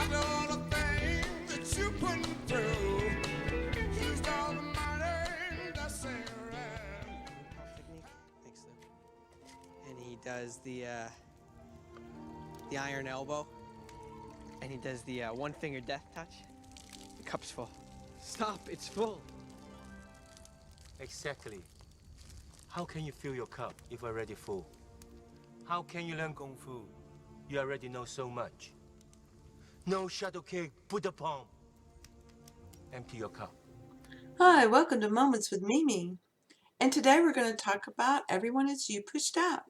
After all the things that you put through, he's almighty, that's it. Technique. Thanks, Lou. And he does the iron elbow, and he does the one finger death touch. The cup's full. Stop, it's full. Exactly. How can you fill your cup if already full? How can you learn Kung Fu? You already know so much. No shadow cake, put the palm. Empty your cup. Hi, welcome to Moments with Mimi. And today we're going to talk about Everyone Is You Pushed Out.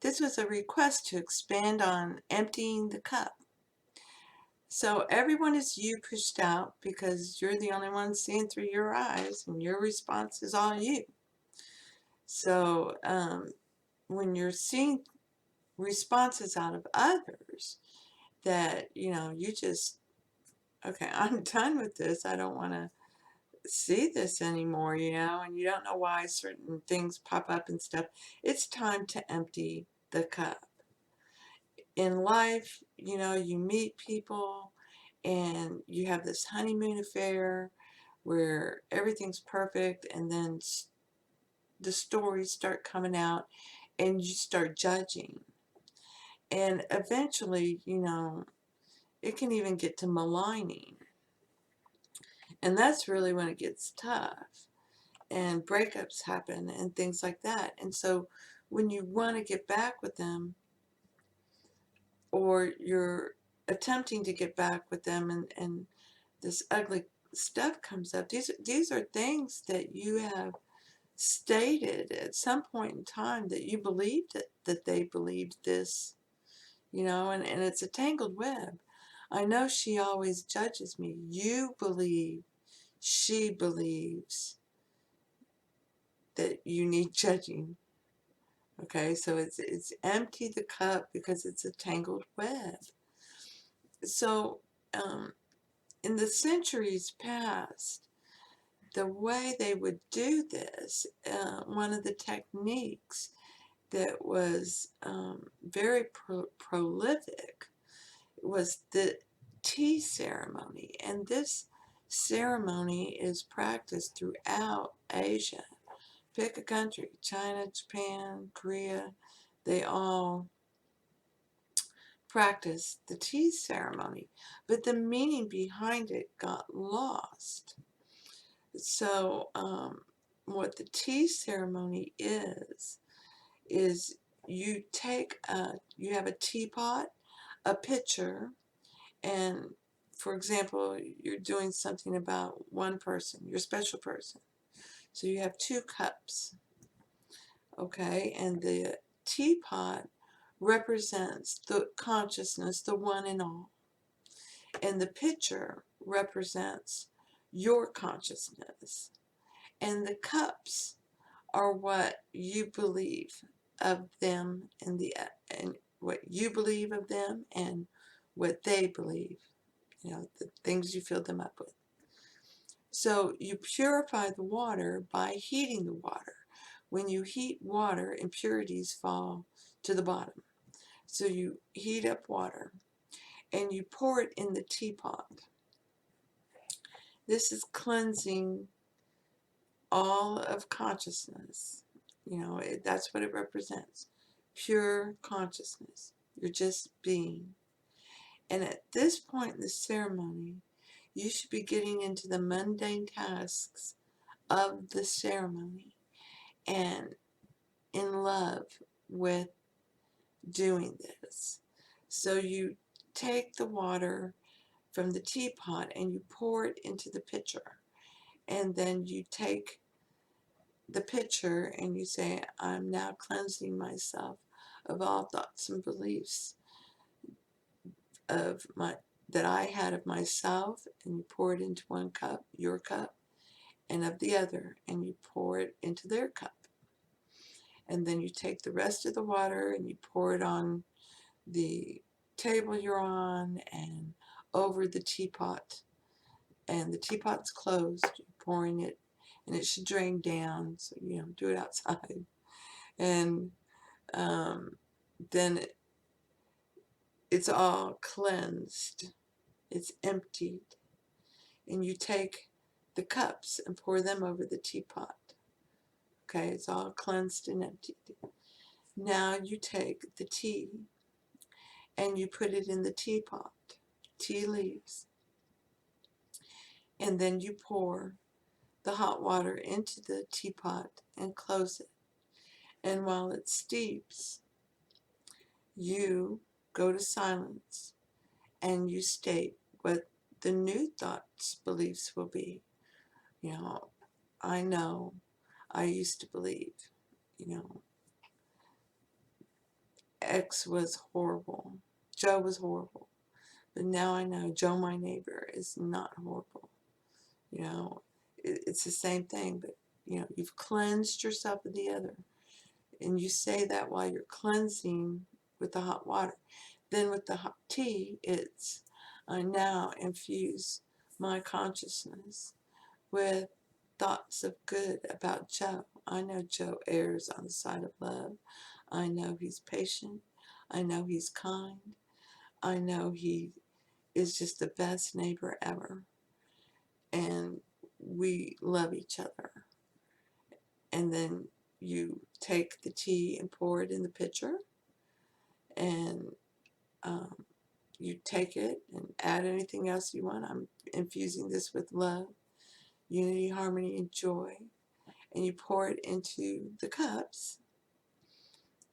This was a request to expand on emptying the cup. So everyone is you pushed out because you're the only one seeing through your eyes and your response is all you. So when you're seeing responses out of others that, you just, okay, I'm done with this. I don't want to see this anymore, and you don't know why certain things pop up and stuff. It's time to empty the cup. In life, you meet people and you have this honeymoon affair where everything's perfect, and then the stories start coming out and you start judging. And eventually, it can even get to maligning. And that's really when it gets tough. And breakups happen and things like that. And so when you want to get back with them, or you're attempting to get back with them, and this ugly stuff comes up, these are things that you have stated at some point in time that you believed that they believed this, and it's a tangled web. I know she always judges me. You believe, she believes that you need judging. Okay, so it's empty the cup because it's a tangled web. So in the centuries past, the way they would do this, one of the techniques that was very prolific was the tea ceremony. And this ceremony is practiced throughout Asia. Pick a country, China, Japan, Korea, they all practice the tea ceremony, but the meaning behind it got lost. So what the tea ceremony is you you have a teapot, a pitcher, and for example, you're doing something about one person, your special person. So you have two cups, okay, and the teapot represents the consciousness, the one and all, and the pitcher represents your consciousness, and the cups are what you believe of them, and what you believe of them and what they believe, the things you fill them up with. So you purify the water by heating the water. When you heat water, impurities fall to the bottom. So you heat up water and you pour it in the teapot. This is cleansing all of consciousness. That's what it represents. Pure consciousness. You're just being. And at this point in the ceremony, you should be getting into the mundane tasks of the ceremony and in love with doing this. So you take the water from the teapot and you pour it into the pitcher. And then you take the pitcher and you say, I'm now cleansing myself of all thoughts and beliefs that I had of myself, and you pour it into one cup, your cup, and of the other, and you pour it into their cup. And then you take the rest of the water and you pour it on the table you're on and over the teapot. And the teapot's closed, you're pouring it, and it should drain down, so do it outside. And then it's all cleansed. It's emptied. And you take the cups and pour them over the teapot. Okay, it's all cleansed and emptied. Now you take the tea and you put it in the teapot, tea leaves, and then you pour the hot water into the teapot and close it. And while it steeps, you go to silence and you state what the new thoughts, beliefs will be. You know, I used to believe, you know, X was horrible, Joe was horrible, but now I know Joe, my neighbor, is not horrible. You know, it's the same thing, but you know, you've cleansed yourself of the other, and you say that while you're cleansing with the hot water. Then with the hot tea, it's I now infuse my consciousness with thoughts of good about Joe. I know Joe errs on the side of love. I know he's patient. I know he's kind. I know he is just the best neighbor ever. And we love each other. And then you take the tea and pour it in the pitcher. And you take it and add anything else you want. I'm infusing this with love, unity, harmony, and joy. And you pour it into the cups.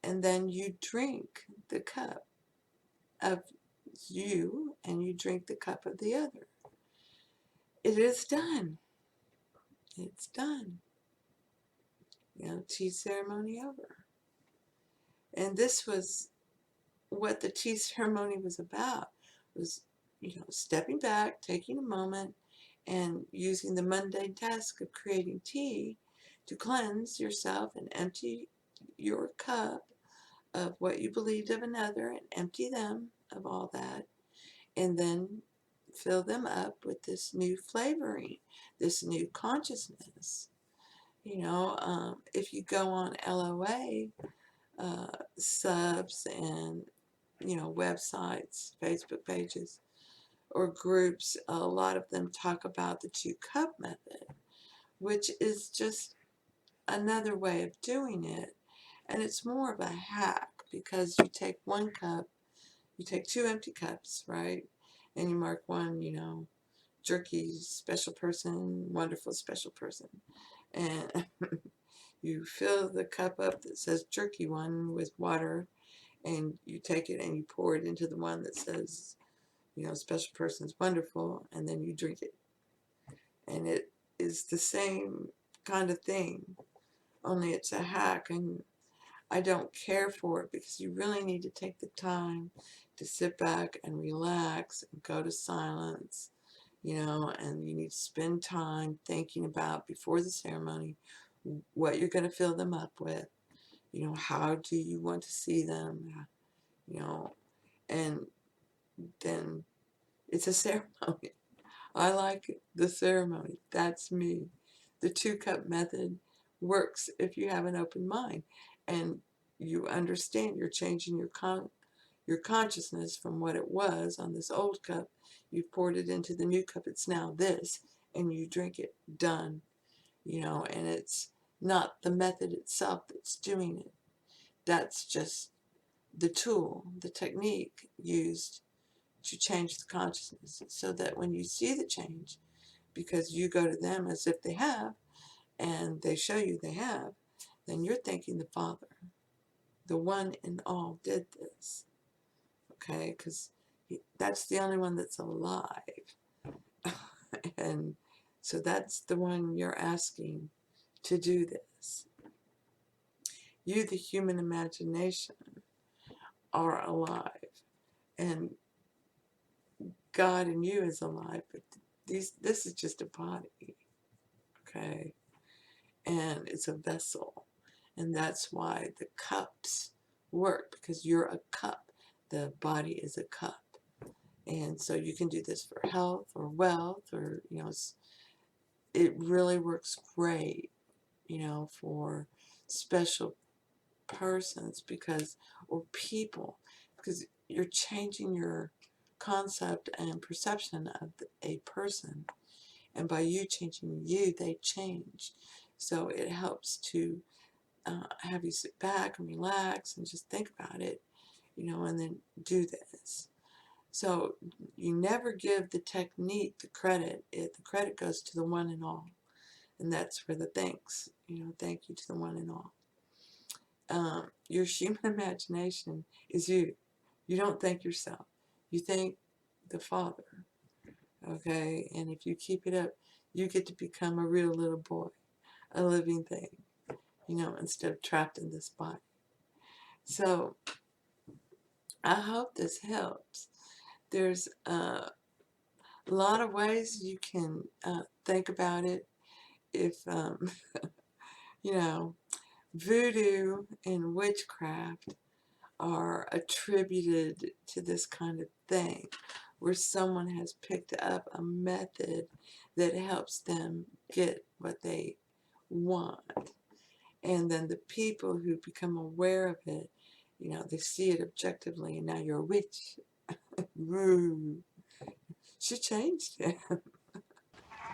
And then you drink the cup of you and you drink the cup of the other. It is done. It's done. You know, tea ceremony over. And this was what the tea ceremony was about, was, you know, stepping back, taking a moment, and using the mundane task of creating tea to cleanse yourself and empty your cup of what you believed of another and empty them of all that, and then fill them up with this new flavoring, this new consciousness. You know, if you go on LOA subs and, you know, websites, Facebook pages, or groups, a lot of them talk about the 2-cup method, which is just another way of doing it. And it's more of a hack, because you take 1 cup, you take 2 empty cups, right? And you mark one, you know, jerky, special person, wonderful, special person. And you fill the cup up that says jerky one with water, and you take it and you pour it into the one that says, you know, special person's wonderful, and then you drink it. And it is the same kind of thing, only it's a hack, and I don't care for it, because you really need to take the time to sit back and relax and go to silence, you know, and you need to spend time thinking about, before the ceremony, what you're going to fill them up with. You know, how do you want to see them, you know, and then it's a ceremony. I like the ceremony. That's me. The 2-cup method works if you have an open mind and you understand you're changing your consciousness from what it was on this old cup. You've poured it into the new cup. It's now this, and you drink it. Done. You know, and it's not the method itself that's doing it. That's just the tool, the technique used to change the consciousness, so that when you see the change, because you go to them as if they have, and they show you they have, then you're thanking the Father, the one and all did this. Okay, because that's the only one that's alive. And so that's the one you're asking to do this. You, the human imagination, are alive, and God in you is alive, but this is just a body, okay? And it's a vessel, and that's why the cups work, because you're a cup. The body is a cup, and so you can do this for health or wealth, or, you know, it really works great, you know, for special persons, because, or people, because you're changing your concept and perception of a person. And by you changing you, they change. So it helps to have you sit back and relax and just think about it, and then do this. So you never give the technique the credit. The credit goes to the one and all. And that's for the thanks. Thank you to the one and all. Your human imagination is you. You don't thank yourself. You thank the Father. Okay? And if you keep it up, you get to become a real little boy, a living thing, instead of trapped in this body. So I hope this helps. There's a lot of ways you can think about it. If, voodoo and witchcraft are attributed to this kind of thing, where someone has picked up a method that helps them get what they want. And then the people who become aware of it, they see it objectively, and now you're a witch. Woo. She changed it.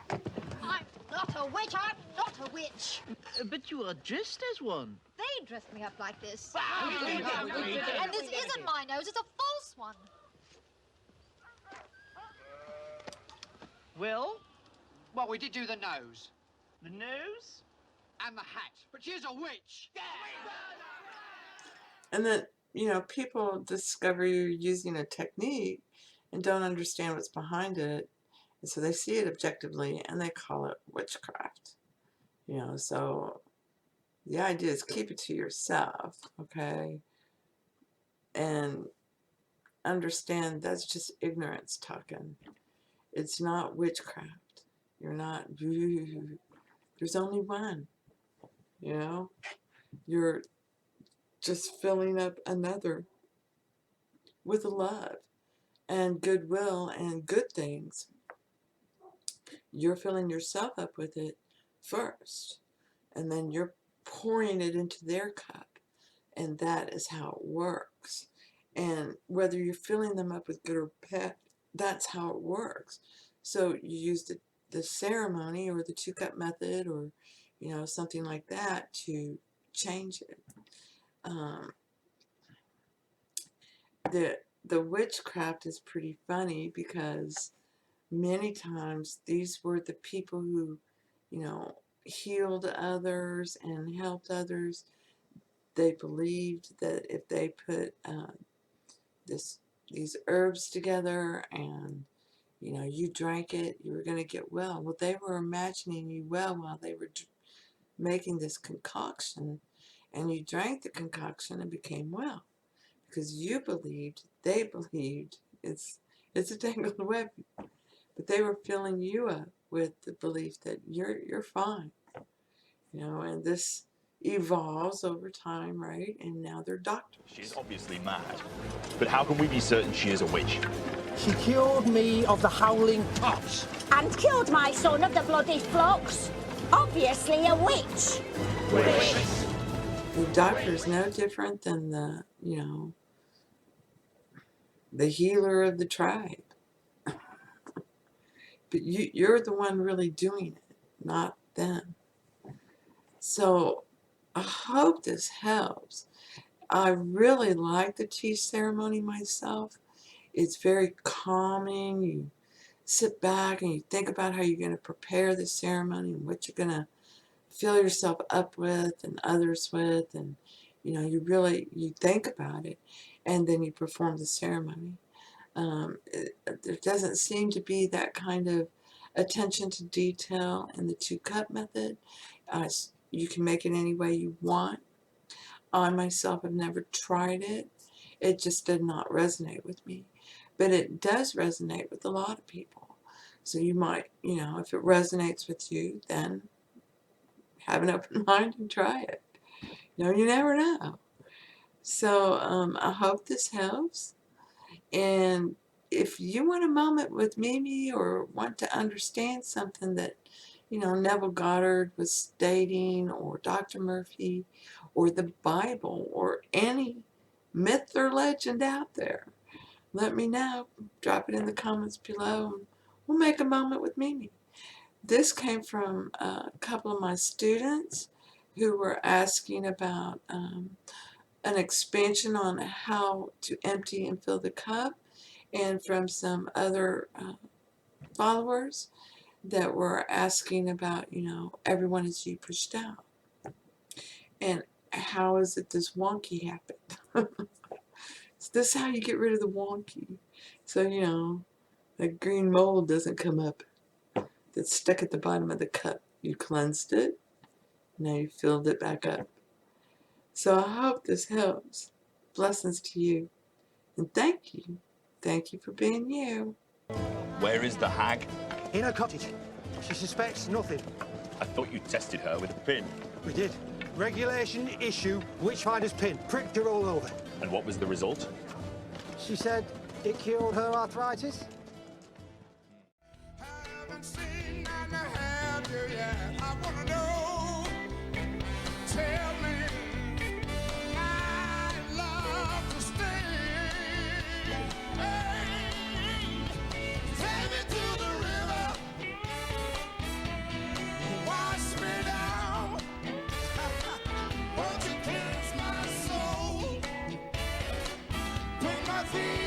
I'm not a witch, I'm not a witch. But you are dressed as one. They dressed me up like this. And this isn't my nose, it's a false one. Well, Well, we did do the nose the nose? and the hat, but she's a witch. And then, people discover you're using a technique and don't understand what's behind it. And so they see it objectively and they call it witchcraft. So the idea is keep it to yourself, okay? And understand that's just ignorance talking. It's not witchcraft. You're not, there's only one, You're just filling up another with love and goodwill and good things. You're filling yourself up with it first, and then you're pouring it into their cup, and that is how it works. And whether you're filling them up with good or bad, that's how it works. So you use the ceremony or the 2-cup method or something like that to change it. The witchcraft is pretty funny because many times these were the people who, healed others and helped others. They believed that if they put these herbs together and, you drank it, you were going to get well. Well, they were imagining you well while they were making this concoction, and you drank the concoction and became well because you believed, they believed. It's a tangled web, but they were filling you up with the belief that you're fine, and this evolves over time, right? And now they're doctors. She's obviously mad. But how can we be certain she is a witch? She cured me of the howling pox. And killed my son of the bloody flocks. Obviously a witch. The doctor is no different than the healer of the tribe. But you're the one really doing it, not them. So I hope this helps. I really like the tea ceremony myself. It's very calming. You sit back and you think about how you're going to prepare the ceremony and what you're going to fill yourself up with and others with, and you think about it, and then you perform the ceremony. There doesn't seem to be that kind of attention to detail in the 2-cup method. You can make it any way you want. I myself have never tried it. It just did not resonate with me. But it does resonate with a lot of people. So you might, if it resonates with you, then have an open mind and try it. You never know. So I hope this helps. And if you want a moment with Mimi or want to understand something that, Neville Goddard was stating, or Dr. Murphy, or the Bible, or any myth or legend out there, let me know. Drop it in the comments below. And we'll make a moment with Mimi. This came from a couple of my students who were asking about an expansion on how to empty and fill the cup, and from some other followers that were asking about, everyone is you pushed out. And how is it this wonky happened? Is this how you get rid of the wonky? So, that green mold doesn't come up that's stuck at the bottom of the cup. You cleansed it. Now you filled it back up. So I hope this helps. Blessings to you. And thank you. Thank you for being you. Where is the hag? In her cottage. She suspects nothing. I thought you tested her with a pin. We did. Regulation issue, witchfinder's pin. Pricked her all over. And what was the result? She said it cured her arthritis. Haven't seen none to have you yet. I wanna know. Tell me. I'd love to stay. Hey, take me to the river. Wash me down. Won't you cleanse my soul? Put my feet